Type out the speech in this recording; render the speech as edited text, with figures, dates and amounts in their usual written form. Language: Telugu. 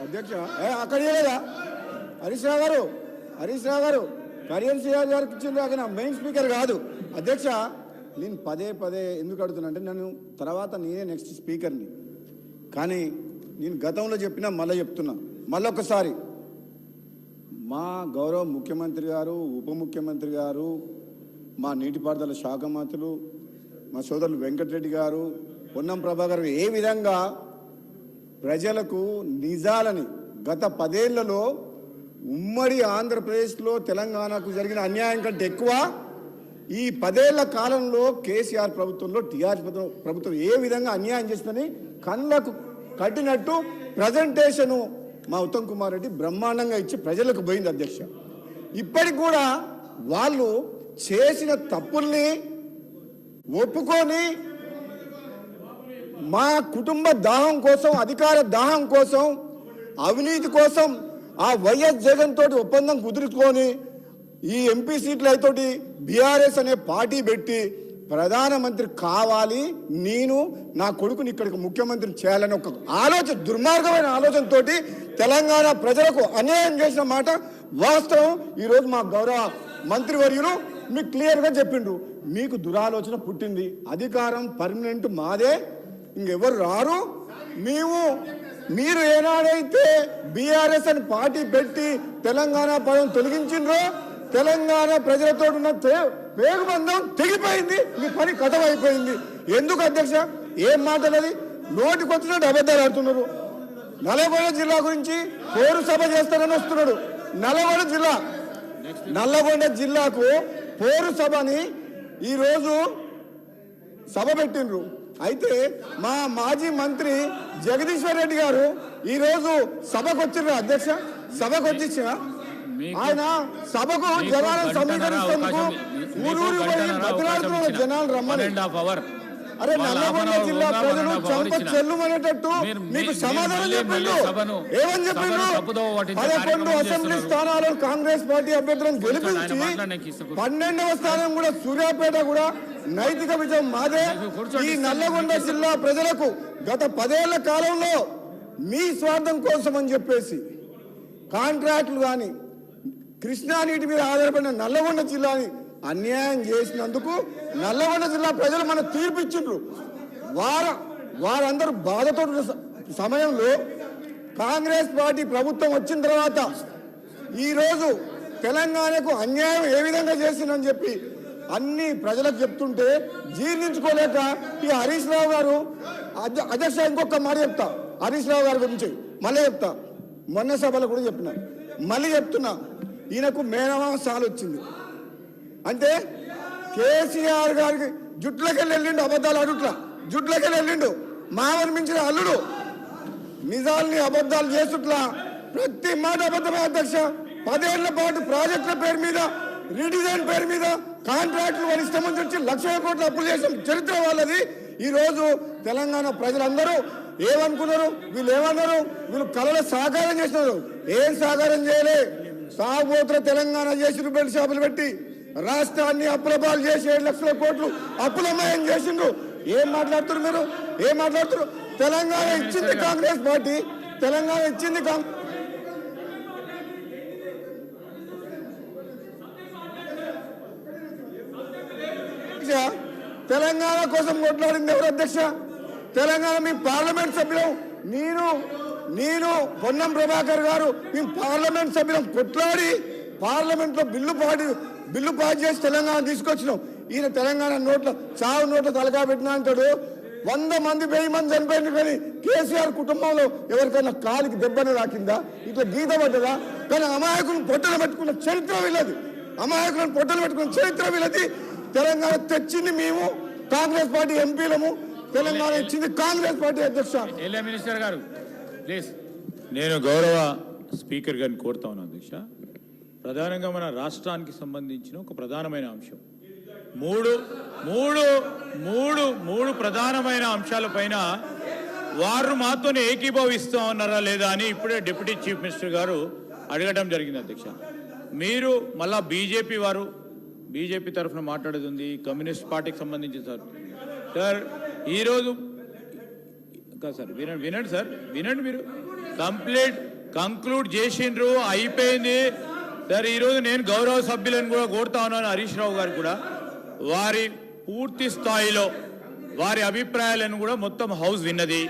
అధ్యక్ష అక్కడ లేదా హరీష్ రావు గారు కరియర్ సిఆర్ గారికి ఇచ్చింది అక్కడ మెయిన్ స్పీకర్ కాదు అధ్యక్ష. నేను పదే ఎందుకు అడుగుతున్నా అంటే నన్ను తర్వాత నేనే నెక్స్ట్ స్పీకర్ని, కానీ నేను గతంలో చెప్పినా మళ్ళీ చెప్తున్నా మళ్ళొకసారి. మా గౌరవ ముఖ్యమంత్రి గారు, ఉప ముఖ్యమంత్రి గారు, మా నీటిపారుదల శాఖ మంత్రులు, మా సోదరులు వెంకటరెడ్డి గారు, పొన్నం ప్రభాకర్ ఏ విధంగా ప్రజలకు నిజాలని గత 10 ఏళ్లలో ఉమ్మడి ఆంధ్రప్రదేశ్లో తెలంగాణకు జరిగిన అన్యాయం కంటే ఎక్కువ ఈ 10 ఏళ్ల కాలంలో కేసీఆర్ ప్రభుత్వంలో టీఆర్ఎస్ ప్రభుత్వం ఏ విధంగా అన్యాయం చేస్తుందని కళ్ళకు కట్టినట్టు ప్రజెంటేషను మా ఉత్తమ్ కుమార్ రెడ్డి బ్రహ్మాండంగా ఇచ్చి ప్రజలకు పోయింది అధ్యక్ష. ఇప్పటికి కూడా వాళ్ళు చేసిన తప్పుల్ని ఒప్పుకొని మా కుటుంబ దాహం కోసం, అధికార దాహం కోసం, అవినీతి కోసం ఆ వైఎస్ జగన్ తోటి ఒప్పందం కుదుర్చుకొని ఈ ఎంపీ సీట్లు అయితోటి బీఆర్ఎస్ అనే పార్టీ పెట్టి ప్రధానమంత్రి కావాలి, నేను నా కొడుకుని ఇక్కడికి ముఖ్యమంత్రిని చేయాలని ఒక ఆలోచన, దుర్మార్గమైన ఆలోచనతోటి తెలంగాణ ప్రజలకు అన్యాయం చేసిన మాట వాస్తవం. ఈరోజు మా గౌరవ మంత్రివర్యులు మీకు క్లియర్గా చెప్పిండ్రు, మీకు దురాలోచన పుట్టింది, అధికారం పర్మనెంట్ మాదే, ఇంకెవరు రారు. మీరు ఏనాడైతే బీఆర్ఎస్ అని పార్టీ పెట్టి తెలంగాణ పదం తొలగించిండ్రో తెలంగాణ ప్రజలతో ఉన్న పేగుబంధం తెగిపోయింది, మీ పని కథం అయిపోయింది. ఎందుకు అధ్యక్ష ఏం మాటలది? నోటికి వచ్చినట్టు అబద్ధాలు ఆడుతున్నారు. నల్లగొండ జిల్లా గురించి పోరు సభ చేస్తారని వస్తున్నాడు. నల్లగొండ జిల్లాకు పోరు సభని ఈరోజు సభ పెట్టిండ్రు. అయితే మా మాజీ మంత్రి జగదీశ్వర్ రెడ్డి గారు ఈరోజు సభకు వచ్చిండ్రు అధ్యక్ష. సభకు వచ్చిన ఆయన సభకు జనాలను సమీకరిస్తేందుకు ఊరూరు బదిలాడుతున్న జనాలు రమ్మని. అరే నల్లగొండ జిల్లా ప్రజలు చంప చెల్లుమనేటట్టు మీకు సమాధానం చెప్పిండు. ఏమని చెప్పిండు? 11 అసెంబ్లీ స్థానాలను కాంగ్రెస్ పార్టీ అభ్యర్థులను గెలిపించి 12వ స్థానం కూడా సూర్యాపేట కూడా నైతిక విజయం మాదే. ఈ నల్లగొండ జిల్లా ప్రజలకు గత 10 ఏళ్ల కాలంలో మీ స్వార్థం కోసం అని చెప్పేసి కాంట్రాక్టులు కానీ కృష్ణా నీటి మీద ఆధారపడిన నల్లగొండ జిల్లాని అన్యాయం చేసినందుకు నల్లగొండ జిల్లా ప్రజలు మన తీర్పు ఇచ్చిండ్రు. వారందరూ బాధతో సమయంలో కాంగ్రెస్ పార్టీ ప్రభుత్వం వచ్చిన తర్వాత ఈరోజు తెలంగాణకు అన్యాయం ఏ విధంగా చేసిందని చెప్పి అన్ని ప్రజలకు చెప్తుంటే జీర్ణించుకోలేక ఈ హరీష్ రావు గారు అధ్యక్ష ఇంకొక మాట చెప్తా హరీష్ రావు గారి గురించి మళ్ళీ చెప్తా. మొన్న సభలో కూడా చెప్పిన, మళ్ళీ చెప్తున్నా, ఈయనకు మేనమాసాలు వచ్చింది అంటే కేసీఆర్ గారికి జుట్లకెళ్ళి వెళ్ళిండు, అబద్ధాలు అడుట్లా జుట్లకెళ్ళి వెళ్ళిండు. మావని మించిన అల్లుడు నిజాల్ని అబద్ధాలు చేస్తుట్లా ప్రతి మాట అబద్ధమే అధ్యక్ష. 10 ఏళ్ల పాటు ప్రాజెక్టుల పేరు మీద, రీడిజైన్ పేరు మీద కాంట్రాక్టులు వారి ఇష్టం నుంచి 1,00,000 కోట్ల అప్పులు చేసిన చరిత్ర వాళ్ళది. ఈరోజు తెలంగాణ ప్రజలందరూ ఏమనుకున్నారు? వీళ్ళు ఏమన్నారు? వీళ్ళు కళల సాకారం చేసినారు. ఏం సాకారం చేయలే? సాగుబోతుల తెలంగాణ చేసి బెల్ట్ షాపులు పెట్టి రాష్ట్రాన్ని అప్పులపాలు చేసి 7 లక్షల కోట్లు అప్పులమయం చేసిండ్రు. ఏం మాట్లాడుతున్నారు మీరు? ఏం మాట్లాడుతున్నారు? తెలంగాణ ఇచ్చింది కాంగ్రెస్ పార్టీ, తెలంగాణ ఇచ్చింది తెలంగాణ కోసం కొట్లాడింది ఎవరు అధ్యక్ష? తెలంగాణ మీ పార్లమెంట్ సభ్యులం, నేను పొన్నం ప్రభాకర్ గారు మేము పార్లమెంట్ సభ్యులం కొట్లాడి పార్లమెంట్లో బిల్లు పాస్ చేసి తెలంగాణ తీసుకొచ్చినాం. ఈయన తెలంగాణ చావు నోట్ల తలకా పెట్టినా అంటాడు. 100 మంది 1000 మంది చనిపోయింది, కానీ కేసీఆర్ కుటుంబంలో ఎవరికైనా కాలికి దెబ్బను రాకిందా? ఇట్లా గీత పడ్డదా? కానీ అమాయకులను పొట్టలు పెట్టుకున్న చరిత్ర వీళ్ళది. అమాయకులను పొట్టలు పెట్టుకున్న చరిత్ర వీళ్ళది. తెలంగాణ తెచ్చింది మేము కాంగ్రెస్ పార్టీ ఎంపీలము, తెలంగాణ ఇచ్చింది కాంగ్రెస్ పార్టీ అధ్యక్ష. మినిస్టర్ గారు ప్లీజ్. నేను గౌరవ స్పీకర్ గారిని కోరుతా ఉన్నాను అధ్యక్ష. ప్రధానంగా మన రాష్ట్రానికి సంబంధించిన ఒక ప్రధానమైన అంశం, మూడు ప్రధానమైన అంశాలపైన వారు మాతోనే ఏకీభవిస్తా ఉన్నారా లేదా అని ఇప్పుడే డిప్యూటీ చీఫ్ మినిస్టర్ గారు అడగడం జరిగింది అధ్యక్ష. మీరు మళ్ళా బీజేపీ తరఫున మాట్లాడేది ఉంది, కమ్యూనిస్ట్ పార్టీకి సంబంధించి సార్ ఈరోజు సార్ వినండి సార్, వినండి మీరు. కంక్లూడ్ చేసిండ్రు, అయిపోయింది. సరే, ఈరోజు నేను గౌరవ సభ్యులను కూడా కోరుతా ఉన్నాను, హరీష్ రావు గారు కూడా వారి పూర్తి స్థాయిలో వారి అభిప్రాయాలను కూడా మొత్తం హౌస్ విన్నది.